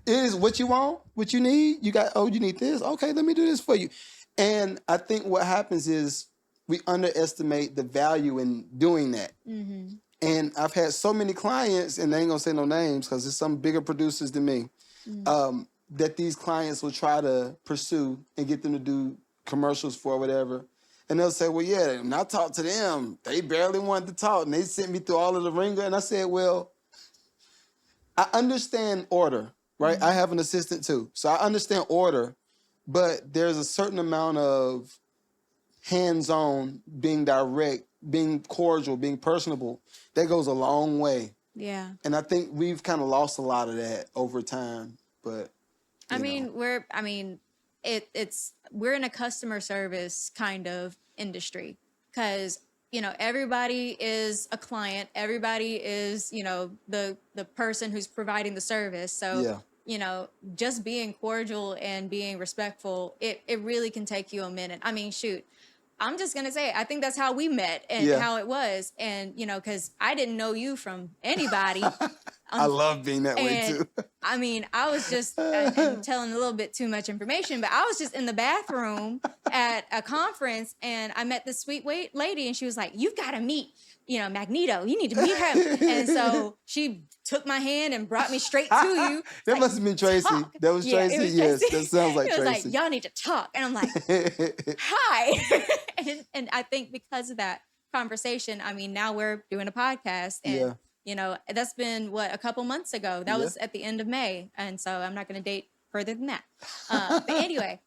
Speaker 1: It is what you want, what you need. You need this. Okay, let me do this for you. And I think what happens is we underestimate the value in doing that.
Speaker 2: Mm-hmm.
Speaker 1: And I've had so many clients, and they ain't gonna say no names because there's some bigger producers than me, that these clients will try to pursue and get them to do commercials for whatever. And they'll say, well, yeah, when I talked to them, they barely wanted to talk. And they sent me through all of the ringer. And I said, well, I understand order, right? I have an assistant too. So I understand order, but there's a certain amount of hands-on, being direct, being cordial, being personable, that goes a long way.
Speaker 2: Yeah.
Speaker 1: And I think we've kind of lost a lot of that over time. But
Speaker 2: we're in a customer service kind of industry, because everybody is a client, everybody is the person who's providing the service. So just being cordial and being respectful, it really can take you a minute. I mean, shoot, I'm just going to say, I think that's how we met and how it was. And, because I didn't know you from anybody.
Speaker 1: I love being that way too.
Speaker 2: I mean, I was just I'm telling a little bit too much information, but I was just in the bathroom at a conference, and I met this sweet lady, and she was like, "You've got to meet, Magneto. You need to meet him." And so she took my hand and brought me straight to you.
Speaker 1: That must have been Tracy.
Speaker 2: Talk.
Speaker 1: That was Tracy.
Speaker 2: Was
Speaker 1: yes,
Speaker 2: Tracy.
Speaker 1: that sounds like
Speaker 2: It was
Speaker 1: Tracy.
Speaker 2: like, y'all need to talk. And I'm like, hi. and I think because of that conversation, I mean, now we're doing a podcast, and that's been a couple months ago. That was at the end of May. And so I'm not going to date further than that. But anyway,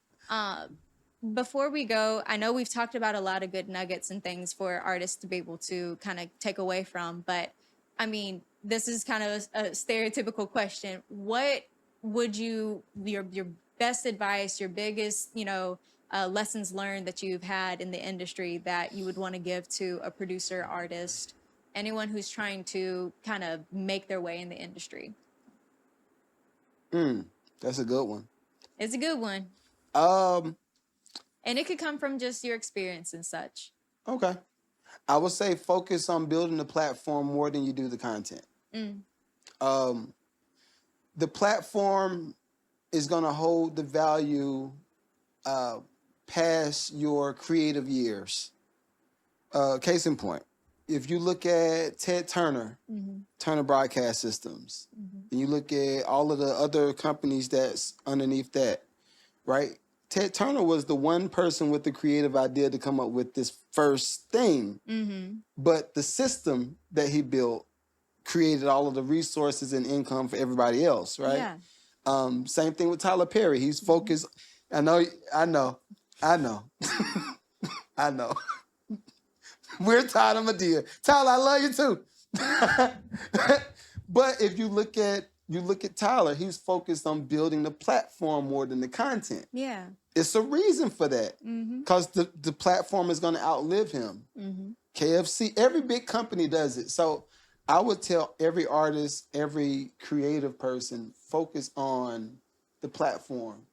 Speaker 2: before we go, I know we've talked about a lot of good nuggets and things for artists to be able to kind of take away from, but I mean, this is kind of a stereotypical question. What would your best advice, your biggest, lessons learned that you've had in the industry that you would want to give to a producer, artist, anyone who's trying to kind of make their way in the industry?
Speaker 1: That's a good one.
Speaker 2: It's a good one. And it could come from just your experience and such.
Speaker 1: Okay. I would say focus on building the platform more than you do the content. The platform is going to hold the value past your creative years. Case in point, if you look at Ted Turner, Turner Broadcast Systems, and you look at all of the other companies that's underneath that, right? Ted Turner was the one person with the creative idea to come up with this first thing. But the system that he built created all of the resources and income for everybody else, right? Yeah. Same thing with Tyler Perry. He's focused. I know. I know. We're tired of Medea. Tyler, I love you too. But if you look at Tyler, he's focused on building the platform more than the content. Yeah. It's a reason for that. Because the platform is going to outlive him. KFC, every big company does it. So I would tell every artist, every creative person, focus on the platform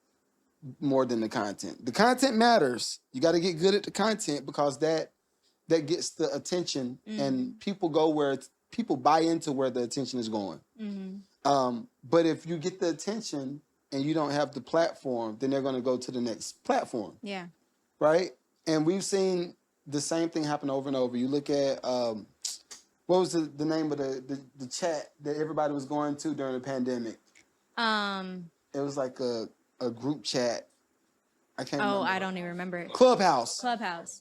Speaker 1: more than the content. The content matters. You got to get good at the content because that gets the attention, and people buy into where the attention is going. But if you get the attention and you don't have the platform, then they're going to go to the next platform. Yeah. Right? And we've seen the same thing happen over and over. You look at, what was the name of the chat that everybody was going to during the pandemic? It was like a group chat. I can't remember.
Speaker 2: I don't even remember it.
Speaker 1: Clubhouse.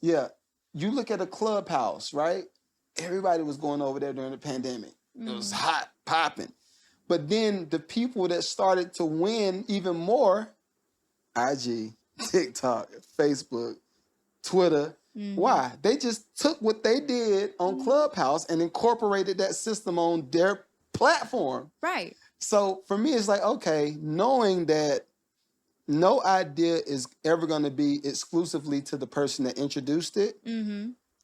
Speaker 2: Yeah.
Speaker 1: You look at a Clubhouse, right? Everybody was going over there during the pandemic. It was hot, popping. But then the people that started to win even more, IG, TikTok, Facebook, Twitter. Why? They just took what they did on Clubhouse and incorporated that system on their platform. Right. So for me, it's like, okay, knowing that no idea is ever going to be exclusively to the person that introduced it.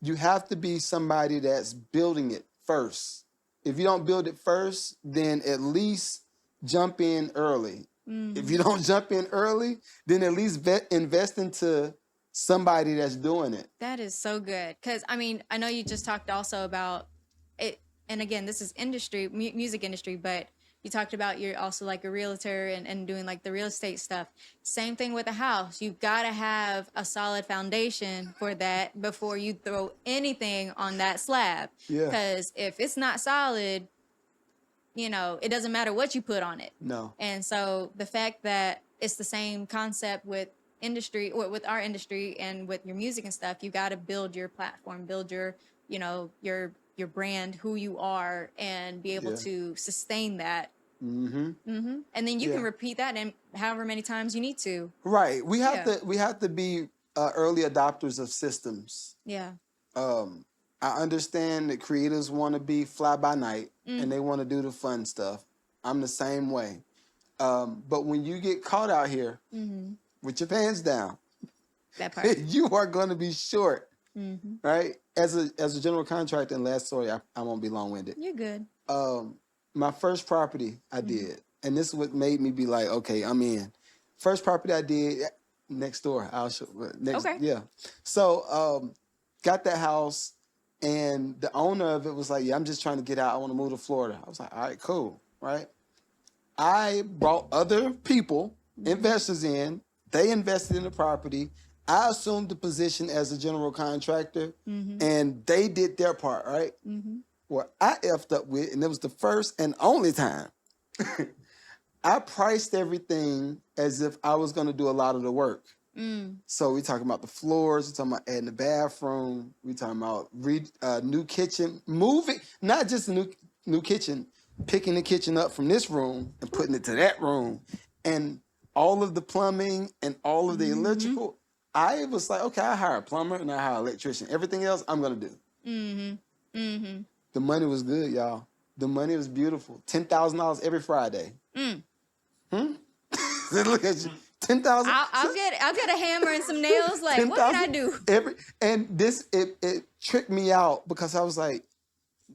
Speaker 1: You have to be somebody that's building it first. If you don't build it first, then at least jump in early. If you don't jump in early, then at least invest into somebody that's doing it.
Speaker 2: That is so good. Because, I mean, I know you just talked also about it. And again, this is industry, music industry, but you talked about you're also like a realtor and doing like the real estate stuff. Same thing with a house. You've got to have a solid foundation for that before you throw anything on that slab. Yeah. Because if it's not solid, it doesn't matter what you put on it. No. And so the fact that it's the same concept with industry or with our industry and with your music and stuff, you got to build your platform, build your brand, who you are, and be able to sustain that. And then you can repeat that in however many times you need to. Right. We have to be early adopters of systems. Yeah. I understand that creators want to be fly by night and they want to do the fun stuff. I'm the same way. But when you get caught out here with your pants down, that part, you are going to be short. Right? As a general contractor, and last story, I won't be long-winded. You're good. My first property I did, and this is what made me be like, okay, I'm in. First property I did next door. I'll show next. Okay. Yeah. So got that house, and the owner of it was like, yeah, I'm just trying to get out. I want to move to Florida. I was like, all right, cool. Right? I brought other people, investors in. They invested in the property. I assumed the position as a general contractor, and they did their part, right? What I effed up with, and it was the first and only time, I priced everything as if I was going to do a lot of the work. So we talking about the floors, we talking about adding the bathroom, we talking about new kitchen, moving, not just a new kitchen, picking the kitchen up from this room and putting it to that room, and all of the plumbing and all of the electrical. I was like, okay, I hire a plumber and I hire an electrician. Everything else, I'm going to do. The money was good, y'all. The money was beautiful. $10,000 every Friday. Look at you. $10,000. I'll get a hammer and some nails. Like, 10, what can I do?
Speaker 1: It tricked me out because I was like,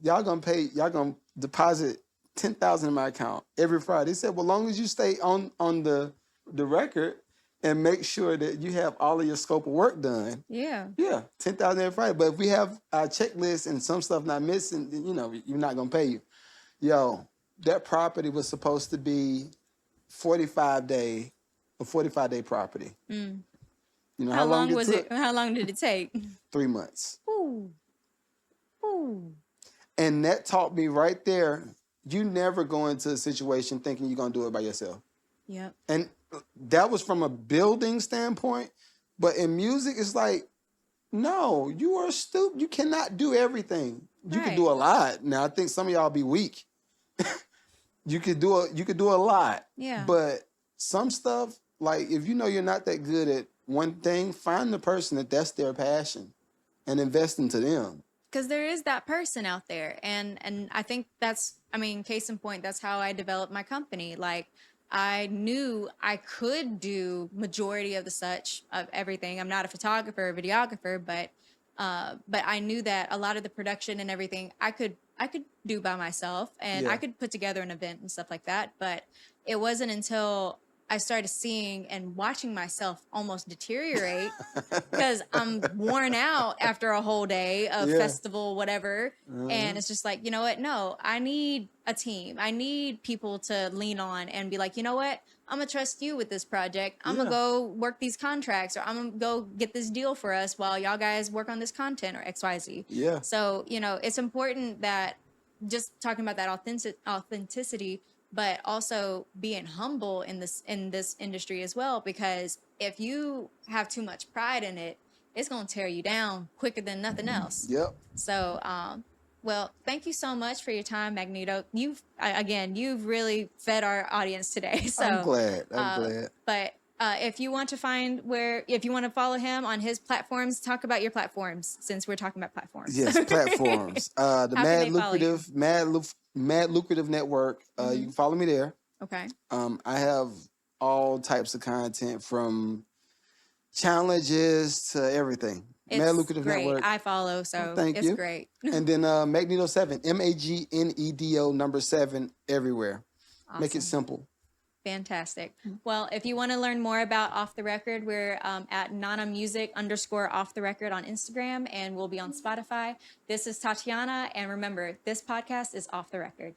Speaker 1: y'all gonna deposit $10,000 in my account every Friday. They said, well, as long as you stay on the record and make sure that you have all of your scope of work done. Yeah. Yeah, $10,000 every Friday. But if we have our checklist and some stuff not missing, then, you're not going to pay you. Yo, that property was supposed to be a 45-day property. You know
Speaker 2: How
Speaker 1: how long
Speaker 2: long
Speaker 1: it
Speaker 2: was
Speaker 1: took?
Speaker 2: it? How long did it take?
Speaker 1: 3 months.
Speaker 2: Ooh. Ooh.
Speaker 1: And that taught me right there, you never go into a situation thinking you're going to do it by yourself.
Speaker 2: Yep.
Speaker 1: And that was from a building standpoint. But in music, it's like, no, you are stupid. You cannot do everything. You can
Speaker 2: Right.
Speaker 1: do a lot. Now, I think some of y'all be weak. You could do a lot.
Speaker 2: Yeah.
Speaker 1: But some stuff, like if you know you're not that good at one thing, find the person that's their passion and invest into them.
Speaker 2: Because there is that person out there, and I think that's, I mean, case in point, that's how I developed my company. Like, I knew I could do majority of the such of everything. I'm not a photographer or videographer, but I knew that a lot of the production and everything I could do by myself, and I could put together an event and stuff like that. But it wasn't until I started seeing and watching myself almost deteriorate because I'm worn out after a whole day of festival, whatever. And it's just like, you know what? No, I need a team. I need people to lean on and be like, you know what? I'm going to trust you with this project. I'm going to go work these contracts, or I'm going to go get this deal for us while y'all guys work on this content or XYZ.
Speaker 1: Yeah.
Speaker 2: So, you know, it's important that just talking about that authenticity, but also being humble in this industry as well, because if you have too much pride in it, it's going to tear you down quicker than nothing else.
Speaker 1: Yep.
Speaker 2: So, well, thank you so much for your time, Magneto. You've really fed our audience today. So
Speaker 1: I'm glad.
Speaker 2: But if you want to follow him on his platforms, talk about your platforms since we're talking about platforms.
Speaker 1: Yes, platforms. The Mad Lucrative Network. You can follow me there.
Speaker 2: Okay.
Speaker 1: I have all types of content from challenges to everything.
Speaker 2: It's
Speaker 1: Mad Lucrative
Speaker 2: great.
Speaker 1: Network.
Speaker 2: I follow, so
Speaker 1: Thank
Speaker 2: it's
Speaker 1: you.
Speaker 2: great.
Speaker 1: And then Magneto 7, Magnedo number 7 everywhere.
Speaker 2: Awesome.
Speaker 1: Make it simple.
Speaker 2: Fantastic. Well, if you want to learn more about Off the Record, we're at nanamusic_off the record on Instagram, and we'll be on Spotify. This is Tatiana, and remember, this podcast is Off the Record.